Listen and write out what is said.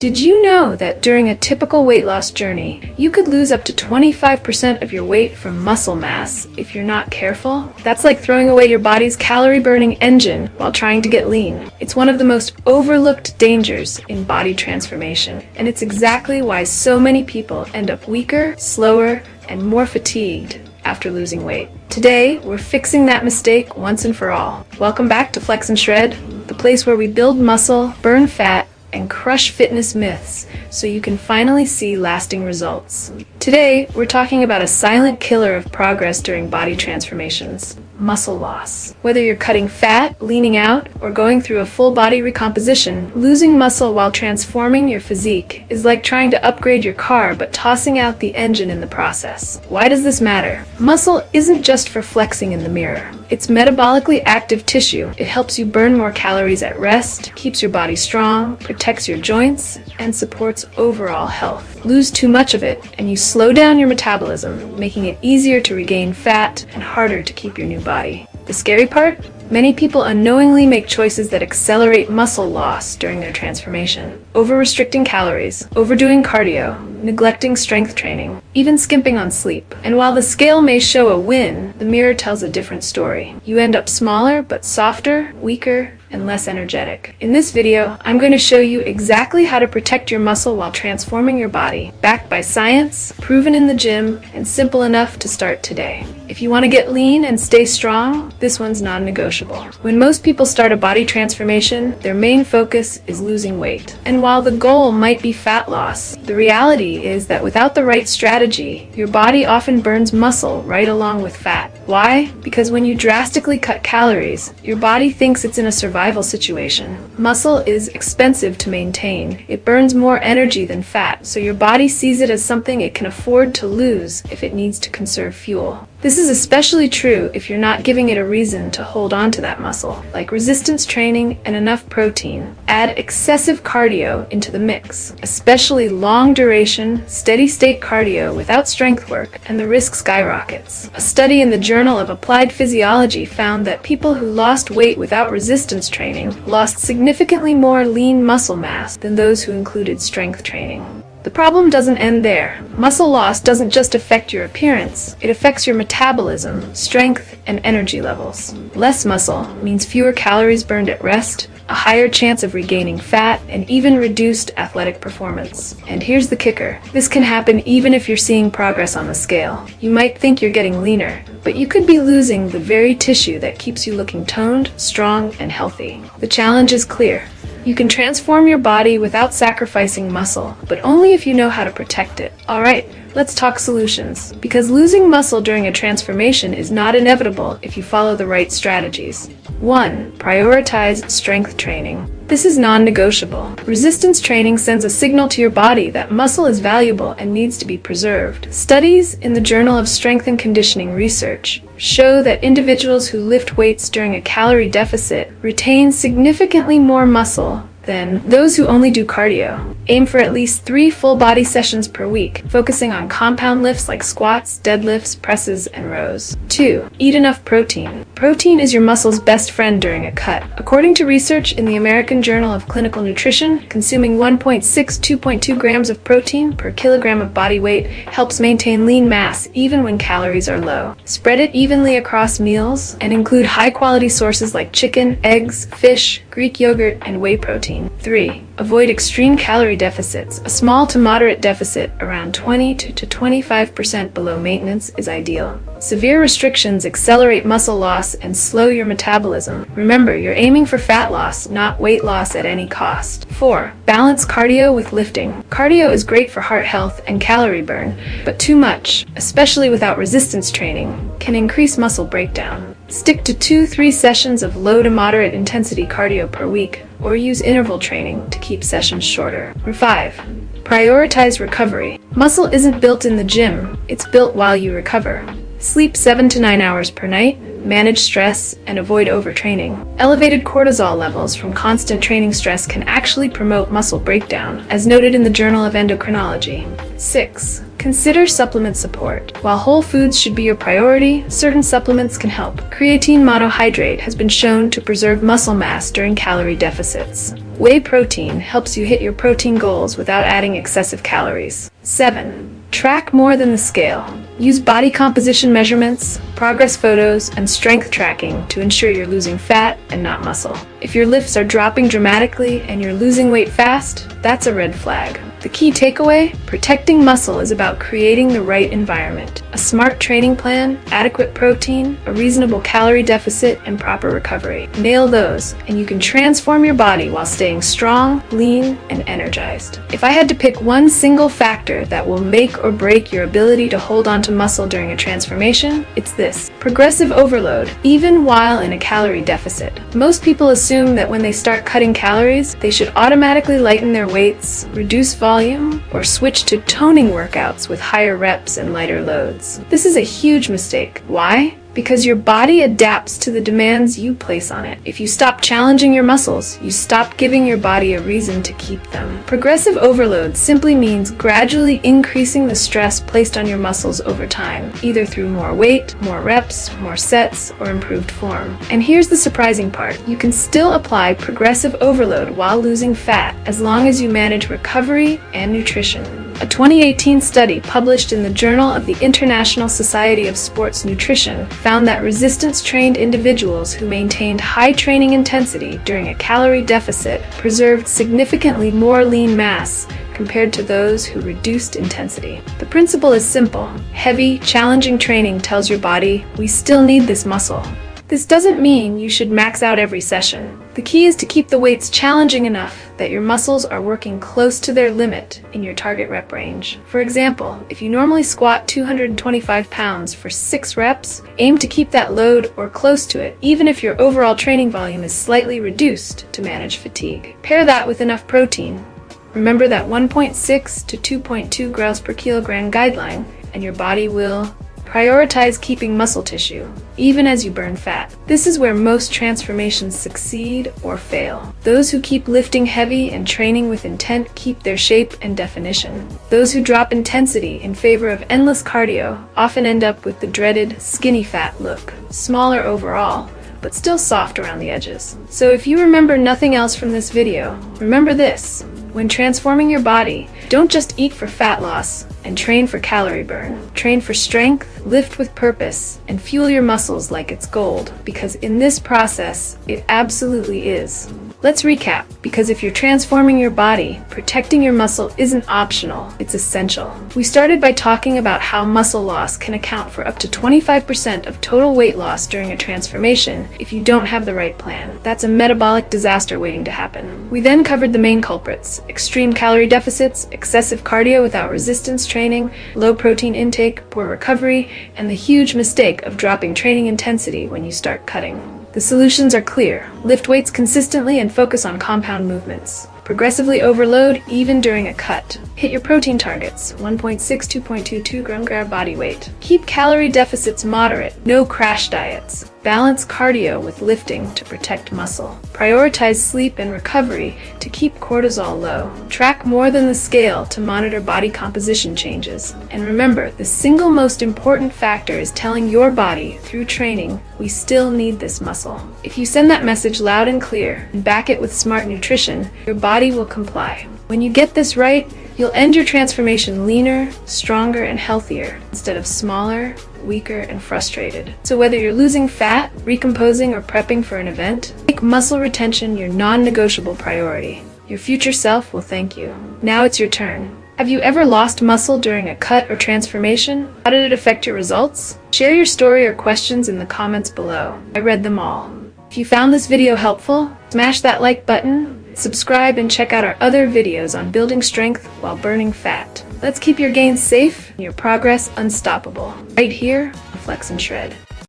Did you know that during a typical weight loss journey, you could lose up to 25% of your weight from muscle mass if you're not careful? That's like throwing away your body's calorie-burning engine while trying to get lean. It's one of the most overlooked dangers in body transformation, and it's exactly why so many people end up weaker, slower, and more fatigued after losing weight. Today, we're fixing that mistake once and for all. Welcome back to Flex and Shred, the place where we build muscle, burn fat, and crush fitness myths so you can finally see lasting results. Today, we're talking about a silent killer of progress during body transformations: muscle loss. Whether you're cutting fat, leaning out, or going through a full body recomposition, losing muscle while transforming your physique is like trying to upgrade your car but tossing out the engine in the process. Why does this matter? Muscle isn't just for flexing in the mirror. It's metabolically active tissue. It helps you burn more calories at rest, keeps your body strong, protects your joints, and supports overall health. Lose too much of it, and you slow down your metabolism, making it easier to regain fat and harder to keep your new body. The scary part? Many people unknowingly make choices that accelerate muscle loss during their transformation. Over-restricting calories, overdoing cardio, neglecting strength training, even skimping on sleep. And while the scale may show a win, the mirror tells a different story. You end up smaller, but softer, weaker, and less energetic. In this video, I'm going to show you exactly how to protect your muscle while transforming your body, backed by science, proven in the gym, and simple enough to start today. If you want to get lean and stay strong, this one's non-negotiable. When most people start a body transformation, their main focus is losing weight. And while the goal might be fat loss, the reality is that without the right strategy, your body often burns muscle right along with fat. Why? Because when you drastically cut calories, your body thinks it's in a survival situation. Muscle is expensive to maintain. It burns more energy than fat, so your body sees it as something it can afford to lose if it needs to conserve fuel. This is especially true if you're not giving it a reason to hold on to that muscle, like resistance training and enough protein. Add excessive cardio into the mix, especially long-duration, steady-state cardio without strength work, and the risk skyrockets. A study in the Journal of Applied Physiology found that people who lost weight without resistance training lost significantly more lean muscle mass than those who included strength training. The problem doesn't end there. Muscle loss doesn't just affect your appearance, it affects your metabolism, strength, and energy levels. Less muscle means fewer calories burned at rest, a higher chance of regaining fat, and even reduced athletic performance. And here's the kicker. This can happen even if you're seeing progress on the scale. You might think you're getting leaner, but you could be losing the very tissue that keeps you looking toned, strong, and healthy. The challenge is clear. You can transform your body without sacrificing muscle, but only if you know how to protect it. Alright, let's talk solutions. Because losing muscle during a transformation is not inevitable if you follow the right strategies. 1. Prioritize strength training. This is non-negotiable. Resistance training sends a signal to your body that muscle is valuable and needs to be preserved. Studies in the Journal of Strength and Conditioning Research show that individuals who lift weights during a calorie deficit retain significantly more muscle than those who only do cardio. Aim for at least 3 full body sessions per week, focusing on compound lifts like squats, deadlifts, presses, and rows. 2. Eat enough protein. Protein is your muscle's best friend during a cut. According to research in the American Journal of Clinical Nutrition, consuming 1.6–2.2 grams of protein per kilogram of body weight helps maintain lean mass even when calories are low. Spread it evenly across meals and include high-quality sources like chicken, eggs, fish, Greek yogurt, and whey protein. 3. Avoid extreme calorie deficits. A small to moderate deficit, around 20 to 25% below maintenance, is ideal. Severe restrictions accelerate muscle loss and slow your metabolism. Remember, you're aiming for fat loss, not weight loss at any cost. 4. Balance cardio with lifting. Cardio is great for heart health and calorie burn, but too much, especially without resistance training, can increase muscle breakdown. Stick to 2–3 sessions of low to moderate intensity cardio per week, or use interval training to keep sessions shorter. 5. Prioritize recovery. Muscle isn't built in the gym, it's built while you recover. Sleep 7 to 9 hours per night, manage stress, and avoid overtraining. Elevated cortisol levels from constant training stress can actually promote muscle breakdown, as noted in the Journal of Endocrinology. 6. Consider supplement support. While whole foods should be your priority, certain supplements can help. Creatine monohydrate has been shown to preserve muscle mass during calorie deficits. Whey protein helps you hit your protein goals without adding excessive calories. 7. Track more than the scale. Use body composition measurements, progress photos, and strength tracking to ensure you're losing fat and not muscle. If your lifts are dropping dramatically and you're losing weight fast, that's a red flag. The key takeaway: protecting muscle is about creating the right environment. A smart training plan, adequate protein, a reasonable calorie deficit, and proper recovery. Nail those, and you can transform your body while staying strong, lean, and energized. If I had to pick one single factor that will make or break your ability to hold on to muscle during a transformation, it's this: progressive overload, even while in a calorie deficit. Most people assume that when they start cutting calories, they should automatically lighten their weights, reduce volume, or switch to toning workouts with higher reps and lighter loads. This is a huge mistake. Why? Because your body adapts to the demands you place on it. If you stop challenging your muscles, you stop giving your body a reason to keep them. Progressive overload simply means gradually increasing the stress placed on your muscles over time, either through more weight, more reps, more sets, or improved form. And here's the surprising part: you can still apply progressive overload while losing fat, as long as you manage recovery and nutrition. A 2018 study published in the Journal of the International Society of Sports Nutrition found that resistance-trained individuals who maintained high training intensity during a calorie deficit preserved significantly more lean mass compared to those who reduced intensity. The principle is simple. Heavy, challenging training tells your body, we still need this muscle. This doesn't mean you should max out every session. The key is to keep the weights challenging enough that your muscles are working close to their limit in your target rep range. For example, if you normally squat 225 pounds for 6 reps, aim to keep that load or close to it, even if your overall training volume is slightly reduced to manage fatigue. Pair that with enough protein. Remember that 1.6 to 2.2 grams per kilogram guideline, and your body will prioritize keeping muscle tissue, even as you burn fat. This is where most transformations succeed or fail. Those who keep lifting heavy and training with intent keep their shape and definition. Those who drop intensity in favor of endless cardio often end up with the dreaded skinny fat look, smaller overall, but still soft around the edges. So if you remember nothing else from this video, remember this: when transforming your body, don't just eat for fat loss and train for calorie burn. Train for strength, lift with purpose, and fuel your muscles like it's gold, because in this process, it absolutely is. Let's recap, because if you're transforming your body, protecting your muscle isn't optional, it's essential. We started by talking about how muscle loss can account for up to 25% of total weight loss during a transformation if you don't have the right plan. That's a metabolic disaster waiting to happen. We then covered the main culprits: extreme calorie deficits, excessive cardio without resistance training, low protein intake, poor recovery, and the huge mistake of dropping training intensity when you start cutting. The solutions are clear. Lift weights consistently and focus on compound movements. Progressively overload even during a cut. Hit your protein targets, 1.6, 2.22 gram body weight. Keep calorie deficits moderate, no crash diets. Balance cardio with lifting to protect muscle. Prioritize sleep and recovery to keep cortisol low. Track more than the scale to monitor body composition changes. And remember, the single most important factor is telling your body, through training, we still need this muscle. If you send that message loud and clear and back it with smart nutrition, your body will comply. When you get this right, you'll end your transformation leaner, stronger, and healthier, instead of smaller, weaker, and frustrated. So whether you're losing fat, recomposing, or prepping for an event, make muscle retention your non-negotiable priority. Your future self will thank you. Now it's your turn. Have you ever lost muscle during a cut or transformation? How did it affect your results? Share your story or questions in the comments below. I read them all. If you found this video helpful, smash that like button, subscribe, and check out our other videos on building strength while burning fat. Let's keep your gains safe and your progress unstoppable, right here on Flex and Shred.